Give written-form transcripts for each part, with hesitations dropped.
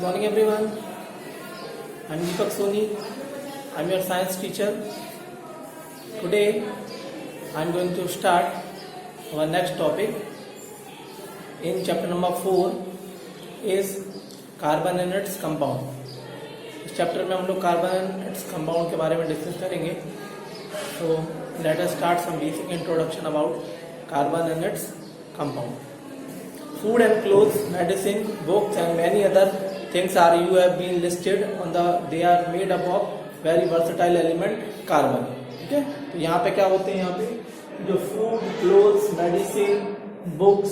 morning everyone. I'm Deepak Soni. I'm your science teacher. Today I'm going to start our next topic in chapter number 4 is carbon and its compound. इस chapter में हम लोग carbon and its compound के बारे में discuss करेंगे. So let us start some basic introduction about carbon and its compound. Food and clothes, medicine, books and many other things are you have been listed on the they are made up of very versatile element carbon. ठीक है, तो यहाँ पे क्या होते हैं, यहाँ पे जो food, clothes, medicine, books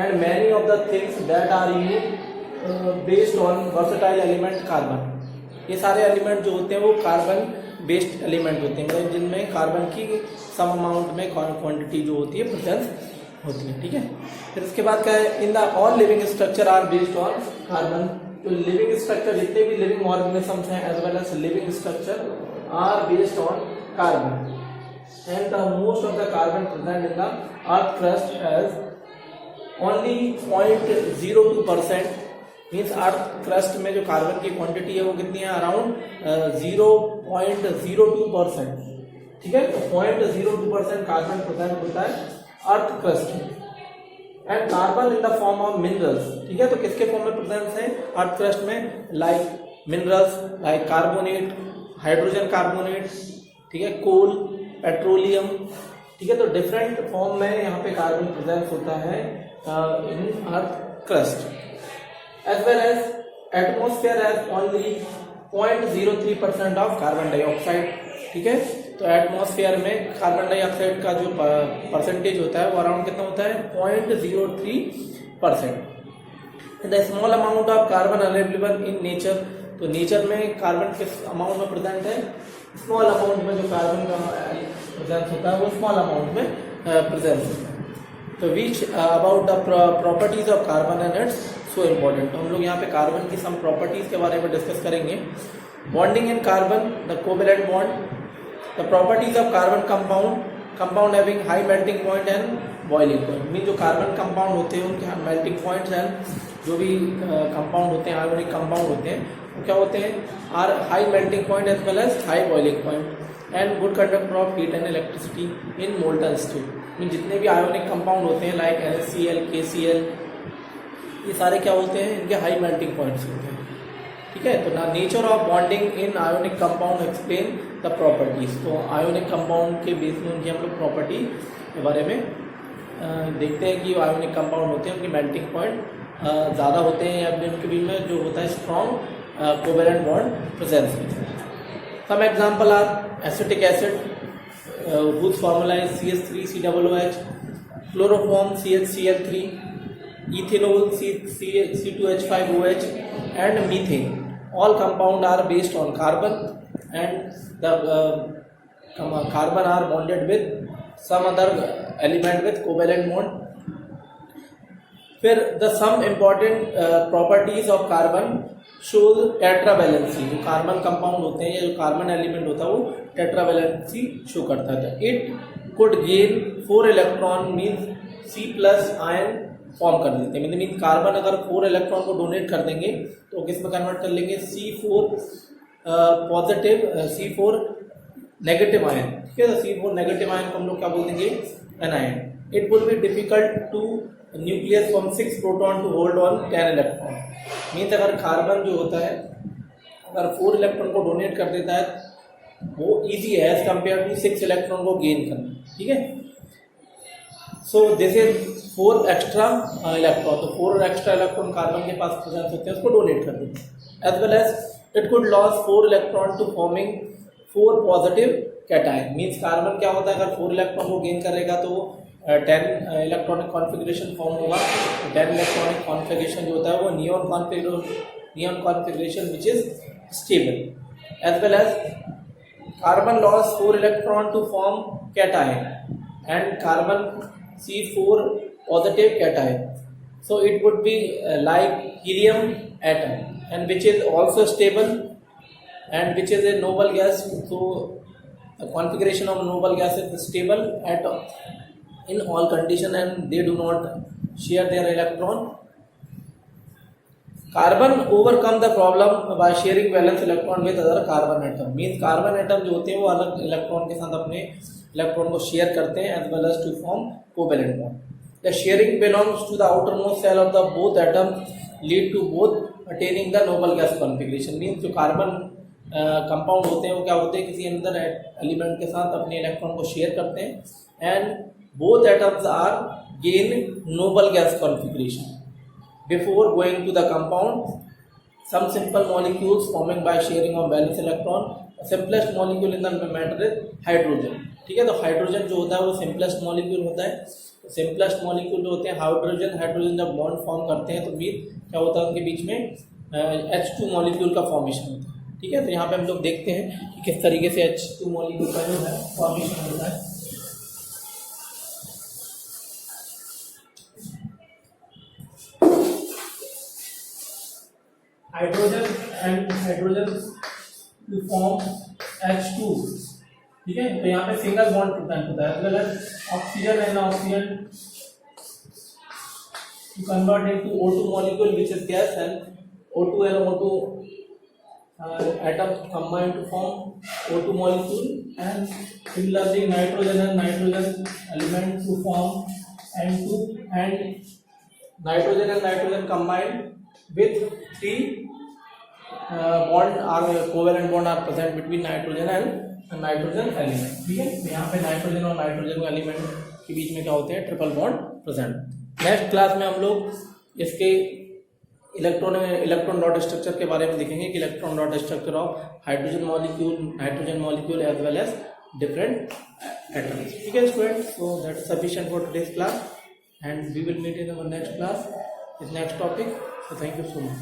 and many of the things that are you based on versatile element carbon. ये सारे एलिमेंट जो होते हैं वो कार्बन बेस्ड एलिमेंट होते हैं, मतलब जिनमें कार्बन की सम अमाउंट में क्वांटिटी जो होती है प्रेजेंस होती है. ठीक है, फिर उसके बाद क्या है, in the all living structure are based on carbon. तो लिविंग स्ट्रक्चर जितने भी लिविंग ऑर्गेनिजम्स हैं as well as living structure are based on carbon and the most of the carbon present in the earth crust as only 0.02%. Means earth crust में जो carbon की quantity है वो कितनी है, अराउंड 0.02%. ठीक है, तो 0.02% कार्बन प्रेजेंट होता है अर्थ क्रस्ट में. And carbon in the form of minerals. ठीक है, तो किसके फॉर्म में प्रेजेंट है अर्थ क्रस्ट में, like minerals, like carbonate, hydrogen carbonate, ठीक है, कोल, पेट्रोलियम. ठीक है, तो डिफरेंट फॉर्म में यहाँ पे कार्बन प्रेजेंट होता है in earth crust. As well as atmosphere has only 0.03% of carbon dioxide. ठीक है, तो एटमॉस्फेयर में कार्बन डाइऑक्साइड का जो परसेंटेज होता है वो अराउंड कितना होता है, 0.03%. The small amount of carbon available in nature. तो नेचर में कार्बन किस अमाउंट में प्रेजेंट है, स्मॉल अमाउंट में जो कार्बन का प्रेजेंस होता है वो स्मॉल अमाउंट में प्रेजेंस होता है. तो which about the properties of carbon and it's so important. तो हम लोग यहाँ पे कार्बन की सम प्रॉपर्टीज के बारे में डिस्कस करेंगे. Bonding in carbon, the covalent bond, the properties of carbon compound, compound having high melting point and boiling point. Mean जो कार्बन कंपाउंड होते हैं उनके मेल्टिंग पॉइंट्स एंड जो भी कंपाउंड होते हैं, आयोनिक कंपाउंड होते हैं, वो क्या होते हैं, are high melting point as well as high boiling point and good conductor of heat and electricity in molten state. Mean जितने भी आयोनिक कंपाउंड होते हैं लाइक NaCl, KCl, ये सारे क्या होते हैं, इनके हाई मेल्टिंग पॉइंट्स होते हैं. ठीक है, तो ना nature of bonding in ionic compound explain the properties. तो आयोनिक कंपाउंड के बेस में उनकी हम लोग प्रॉपर्टी के बारे में देखते हैं कि आयोनिक कंपाउंड होते हैं उनकी मेल्टिंग पॉइंट ज़्यादा होते हैं या उनके बीच में जो होता है strong covalent bond presence. Some example are acetic acid whose formula is CH3COOH, chloroform CHCl3, ethanol C2H5OH and methane. All compound are based on carbon and the carbon are bonded with some other element with covalent bond. फिर the some important properties of carbon shows tetravalency. जो carbon compound होते हैं या जो carbon element होता है वो tetravalency show करता है. It could gain 4 electron means C+ ion form कर देते हैं. मीन कार्बन अगर 4 इलेक्ट्रॉन को डोनेट कर देंगे तो किस में कन्वर्ट कर लेंगे, C4 positive, C4 negative ion. ठीक है, तो C4 नेगेटिव आयन को हम लोग क्या बोल देंगे, anion. It will be difficult to nucleus from 6 proton to hold on 10 electron. Means अगर कार्बन जो होता है अगर 4 इलेक्ट्रॉन को डोनेट कर देता है वो इजी है एज कम्पेयर टू 6 इलेक्ट्रॉन को गेन करना. ठीक है, so this is 4 extra electron. तो 4 एक्स्ट्रा इलेक्ट्रॉन कार्बन के पास प्रेजेंस होते हैं, उसको डोनेट कर देते हैं. As well as it could loss 4 electron to forming 4 positive cation. Means carbon क्या होता है, अगर 4 इलेक्ट्रॉन को गेन करेगा तो 10 इलेक्ट्रॉनिक कॉन्फ़िगरेशन फॉर्म होगा. 10 इलेक्ट्रॉनिक कॉन्फ़िगरेशन जो होता है वो neon configuration which is stable. As well as carbon loss 4 electron to form cation and carbon C4 positive cation. So it would be like helium atom and which is also stable and which is a noble gas. So the configuration of noble gas is stable at in all condition and they do not share their electron. Carbon overcome the problem by sharing valence electron with other carbon atom, means carbon atom जो होते हैं वो अलग electron के साथ अपने electron को share करते हैं as well as to form covalent bond. The sharing belongs to the outer most cell of the both atom lead to both attaining the noble gas configuration. Means जो carbon compound होते हैं वो क्या होते हैं, किसी अंदर एलिमेंट के साथ अपने इलेक्ट्रॉन को शेयर करते हैं and both atoms are gain noble gas configuration. Before going to the compound, some simple molecules forming by sharing of valence electron. The simplest molecule in the matter is hydrogen. ठीक है, तो hydrogen जो होता है वो simplest molecule होता है. Simplest molecule जो होते हैं हाइड्रोजन जब बॉन्ड फॉर्म करते हैं तो भी क्या होता है उनके बीच में H2 मॉलिक्यूल का फॉर्मेशन होता है. ठीक है, तो यहाँ पे हम लोग देखते हैं कि किस तरीके से H2 मॉलिक्यूल का जो है फॉर्मेशन होता है. Hydrogen to form H2. ठीक है, तो यहाँ पे सिंगल बॉन्ड प्रेजेंट होता है. अगर oxygen and oxygen to convert into O2 molecule which is gas and O2 and O2 atom combine to form O2 molecule, and similarly nitrogen and nitrogen element to form N2, and nitrogen combine with three bond are covalent bond are present between nitrogen and nitrogen element. ठीक है, यहाँ पे nitrogen और nitrogen element के बीच में क्या होते हैं, triple bond present. Next class में हम लोग इसके इलेक्ट्रॉन डॉट स्ट्रक्चर के बारे में देखेंगे कि electron dot structure of hydrogen molecule, nitrogen molecule as well as different atoms. ठीक है student, so that is sufficient for today's class and we will meet in our next class with next topic. So thank you so much.